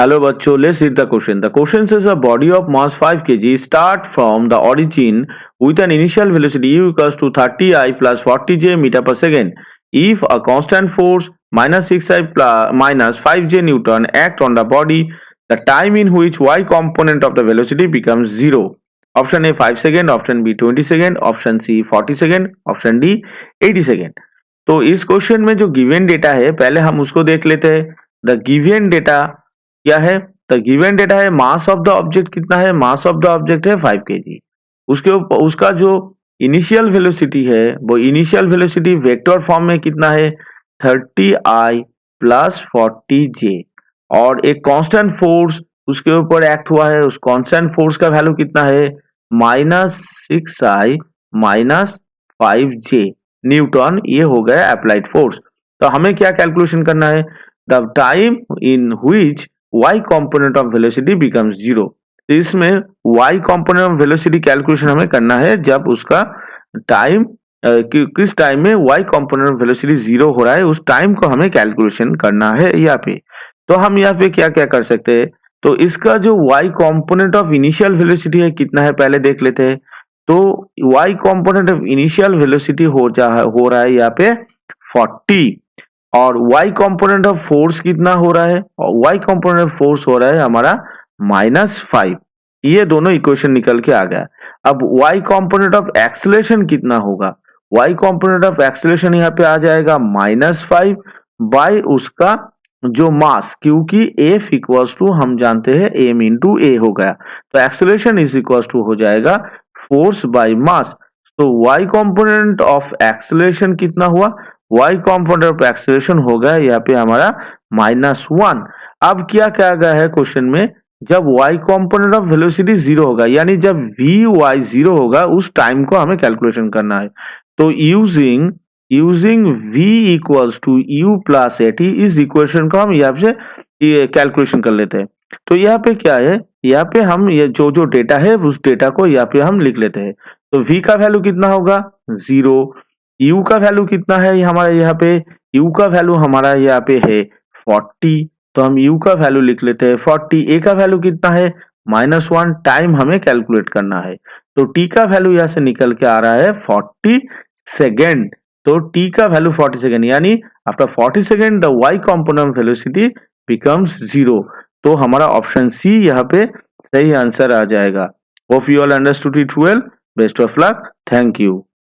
Hello बच्चों, let's read the question. The question says a body of mass 5 kg start from the origin with an initial velocity u equals to 30I plus 40j meter per second. If a constant force minus 6I plus minus 5j Newton act on the body, the time in which y component of the velocity becomes 0. Option A 5 second, option B 20 second, option C 40 second, option D 80 second. तो इस question में जो given data है पहले हम उसको देख लेते हैं. द गिवन डेटा क्या है? द गिवन डेटा है मास ऑफ द ऑब्जेक्ट कितना है? मास ऑफ द ऑब्जेक्ट है 5 kg. उसके ऊपर उसका जो इनिशियल वेलोसिटी है वो इनिशियल वेलोसिटी वेक्टर फॉर्म में कितना है? 30I plus 40j. और एक कांस्टेंट फोर्स उसके ऊपर एक्ट हुआ है. उस कांस्टेंट फोर्स का वैल्यू कितना है? -6I minus 5j Newton. ये हो गया अप्लाइड फोर्स. तो हमें क्या कैलकुलेशन करना है? The time in which y component of velocity becomes 0. तो इसमें y component of velocity calculation हमें करना है जब उसका टाइम किस टाइम में y component of velocity 0 हो रहा है उस टाइम को हमें कैलकुलेशन करना है यहाँ पे. तो हम यहाँ पे क्या क्या कर सकते हैं? तो इसका जो y component of initial velocity है कितना है पहले देख लेते हैं. तो y component of initial velocity हो रहा है यहाँ पे 40 और y कंपोनेंट ऑफ फोर्स कितना हो रहा है? और y कंपोनेंट ऑफ फोर्स हो रहा है हमारा -5. ये दोनों इक्वेशन निकल के आ गया. अब y कंपोनेंट ऑफ एक्सेलरेशन कितना होगा? y कंपोनेंट ऑफ एक्सेलरेशन यहाँ पे आ जाएगा -5 बाय उसका जो मास, क्योंकि F इक्वल्स टू हम जानते हैं m इंटू a हो गया. तो एक्सेलरेशन इज इक्वल्स टू हो जाएगा फोर्स बाय मास. तो y कंपोनेंट ऑफ एक्सेलरेशन कितना हुआ? y कंपोनेंट ऑफ एक्सेलरेशन हो गया यहाँ पे हमारा -1. अब क्या कहा गया है क्वेश्चन में? जब y कंपोनेंट ऑफ वेलोसिटी 0 होगा यानी जब vy 0 होगा उस टाइम को हमें कैलकुलेशन करना है. तो using v equals to u plus 80 इस इक्वेशन को हम यहाँ से कैलकुलेशन कर लेते हैं. तो यहाँ पे क्या है? यहाँ पे हम ये जो डेटा है उस डेटा को यहाँ पे हम लिख लेते हैं. तो v का वैल्यू कितना होगा? 0. u का वैल्यू कितना है हमारा यहाँ पे? u का वैल्यू हमारा यहाँ पे है 40. तो हम u का वैल्यू लिख लेते हैं 40. a का वैल्यू कितना है? -1. टाइम हमें कैलकुलेट करना है. तो t का वैल्यू यहाँ से निकल के आ रहा है 40 सेकेंड. तो t का वैल्यू 40 सेकेंड यानी after 40 second the y component of velocity becomes 0. तो हमारा ऑप्शन सी यहाँ पे सही आंसर आ जाएगा. Hope you all understood it well. Best of luck. Thank you.